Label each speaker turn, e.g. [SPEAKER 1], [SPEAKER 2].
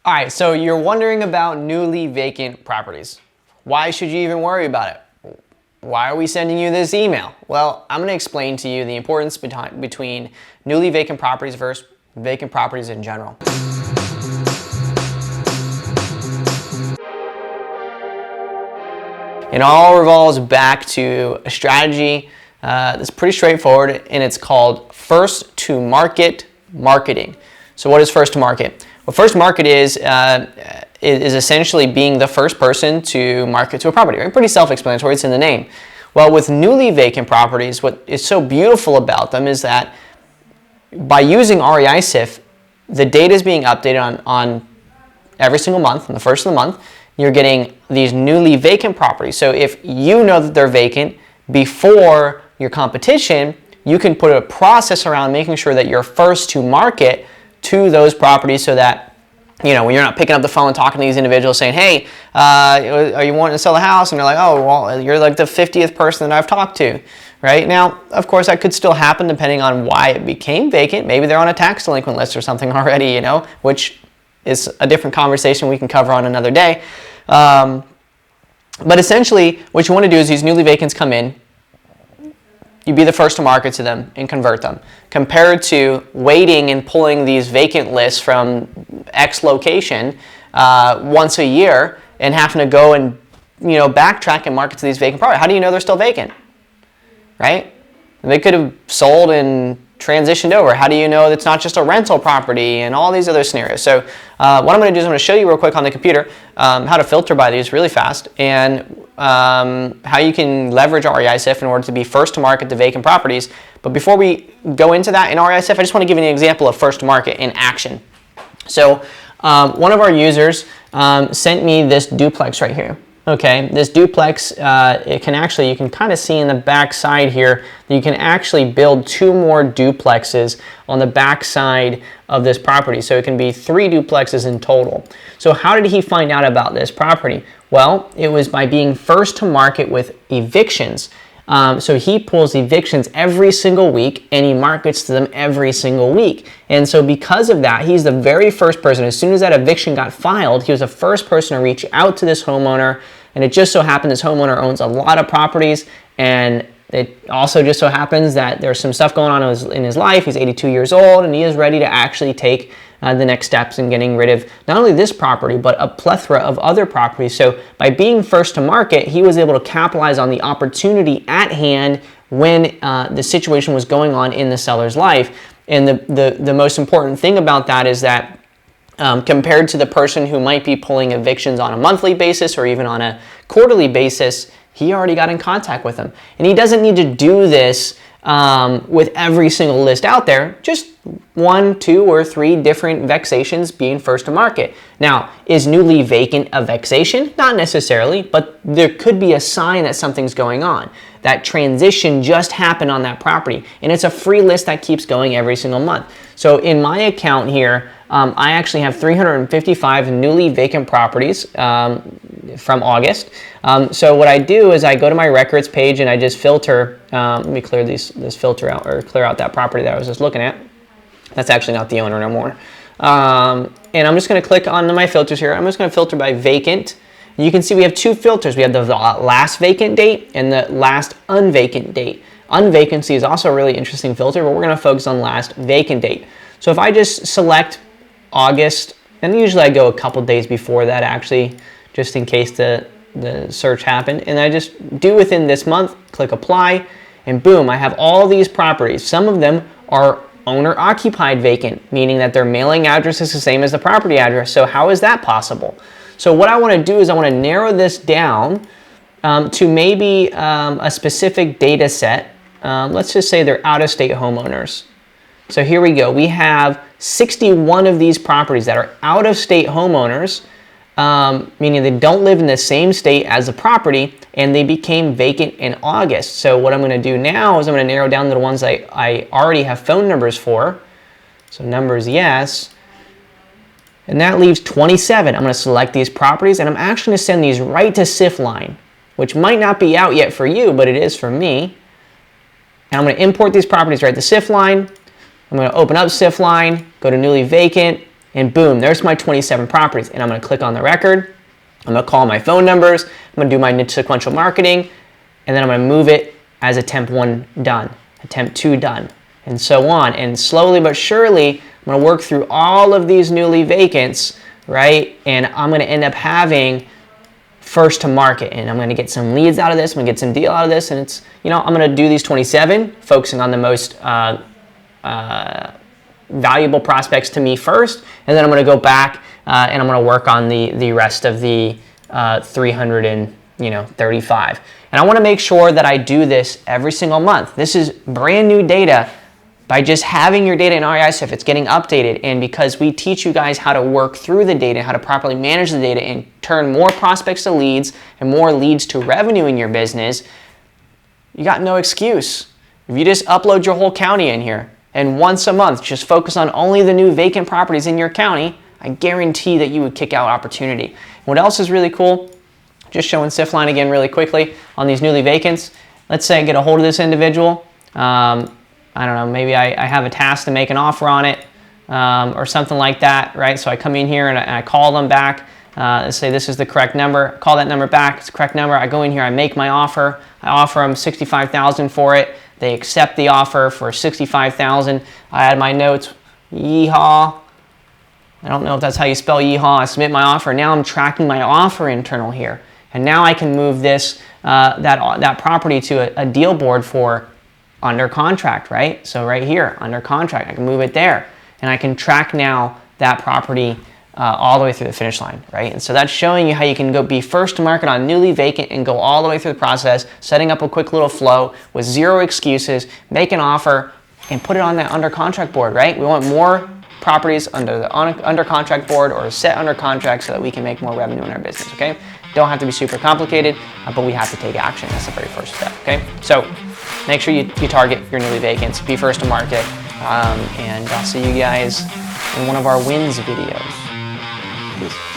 [SPEAKER 1] All right, so you're wondering about newly vacant properties. Why should you even worry about it? Why are we sending you this email? Well, I'm going to explain to you the importance between newly vacant properties versus vacant properties in general. It all revolves back to a strategy that's pretty straightforward, and it's called first to market marketing. So what is first to market? Well, first to market is essentially being the first person to market to a property, right? Pretty self-explanatory, it's in the name. Well, with newly vacant properties, what is so beautiful about them is that by using REISift, the data is being updated on every single month, on the first of the month. You're getting these newly vacant properties. So if you know that they're vacant before your competition, you can put a process around making sure that you're first to market to those properties so that, you know, when you're not picking up the phone and talking to these individuals saying, hey, are you wanting to sell a house? And they're like, oh, well, you're like the 50th person that I've talked to, right? Now, of course, that could still happen depending on why it became vacant. Maybe they're on a tax delinquent list or something already, you know, which is a different conversation we can cover on another day. But essentially, what you want to do is these newly vacants come in, you be the first to market to them and convert them, compared to waiting and pulling these vacant lists from X location once a year and having to go and, you know, backtrack and market to these vacant properties. How do you know they're still vacant, right? They could have sold and transitioned over. How do you know it's not just a rental property and all these other scenarios? So what I'm going to do is I'm going to show you real quick on the computer how to filter by these really fast, and how you can leverage REISift in order to be first to market to vacant properties. But before we go into that in REISift, I just want to give you an example of first to market in action. So one of our users sent me this duplex right here. Okay, this duplex, you can kind of see in the back side here that you can actually build 2 more duplexes on the back side of this property. So it can be 3 duplexes in total. So how did he find out about this property? Well, it was by being first to market with evictions. So he pulls evictions every single week and he markets to them every single week. And so because of that, he's the very first person. As soon as that eviction got filed, he was the first person to reach out to this homeowner. And it just so happened this homeowner owns a lot of properties, and it also just so happens that there's some stuff going on in his life. He's 82 years old and he is ready to actually take the next steps in getting rid of not only this property, but a plethora of other properties. So by being first to market, he was able to capitalize on the opportunity at hand when the situation was going on in the seller's life. And the most important thing about that is that compared to the person who might be pulling evictions on a monthly basis or even on a quarterly basis, he already got in contact with them. And he doesn't need to do this with every single list out there, just 1, 2, or 3 different vexations being first to market. Now, is newly vacant a vexation? Not necessarily, but there could be a sign that something's going on. That transition just happened on that property, and it's a free list that keeps going every single month. So in my account here, I actually have 355 newly vacant properties from August. So what I do is I go to my records page and I just filter. Let me clear this filter out, or clear out that property that I was just looking at. That's actually not the owner no more. And I'm just going to click on my filters here. I'm just going to filter by vacant. You can see we have 2 filters. We have the last vacant date and the last unvacant date. Unvacancy is also a really interesting filter, but we're going to focus on last vacant date. So if I just select August, and usually I go a couple days before that actually, just in case the search happened, and I just do within this month, click apply, and boom, I have all these properties. Some of them are owner occupied vacant, meaning that their mailing address is the same as the property address. So how is that possible? So what I want to do is I want to narrow this down to maybe a specific data set. Let's just say they're out-of-state homeowners. So here we go. We have 61 of these properties that are out-of-state homeowners, meaning they don't live in the same state as the property, and they became vacant in August. So what I'm going to do now is I'm going to narrow down to the ones I already have phone numbers for. So numbers, yes. And that leaves 27. I'm going to select these properties, and I'm actually going to send these right to SIFline, which might not be out yet for you, but it is for me. And I'm going to import these properties right to SIFline. I'm going to open up SIFline, go to newly vacant, And boom, there's my 27 properties. And I'm going to click on the record. I'm going to call my phone numbers. I'm going to do my sequential marketing. And then I'm going to move it as attempt 1 done, attempt 2 done, and so on. And slowly but surely, I'm going to work through all of these newly vacants, right? And I'm going to end up having first to market, and I'm going to get some leads out of this. I'm going to get some deal out of this, and it's, I'm going to do these 27, focusing on the most valuable prospects to me first, and then I'm going to go back and I'm going to work on the rest of the 335. And I want to make sure that I do this every single month. This is brand new data. By just having your data in REISift, it's getting updated. And because we teach you guys how to work through the data, how to properly manage the data and turn more prospects to leads and more leads to revenue in your business, you got no excuse. If you just upload your whole county in here and once a month just focus on only the new vacant properties in your county, I guarantee that you would kick out opportunity. What else is really cool? Just showing SIF line again really quickly on these newly vacants. Let's say I get a hold of this individual. I don't know, maybe I have a task to make an offer on it or something like that, right? So I come in here and I call them back and say this is the correct number. Call that number back, it's the correct number. I go in here, I make my offer. I offer them $65,000 for it. They accept the offer for $65,000. I add my notes, yeehaw. I don't know if that's how you spell yeehaw. I submit my offer. Now I'm tracking my offer internal here. And now I can move this, that property to a deal board for under contract, right? So right here, under contract, I can move it there. And I can track now that property all the way through the finish line, right? And so that's showing you how you can go be first to market on newly vacant and go all the way through the process, setting up a quick little flow with zero excuses, make an offer, and put it on that under contract board, right? We want more properties under the under contract board or set under contract so that we can make more revenue in our business, okay? Don't have to be super complicated, but we have to take action. That's the very first step, okay? So make sure you target your newly vacants, be first to market, and I'll see you guys in one of our wins videos. Peace.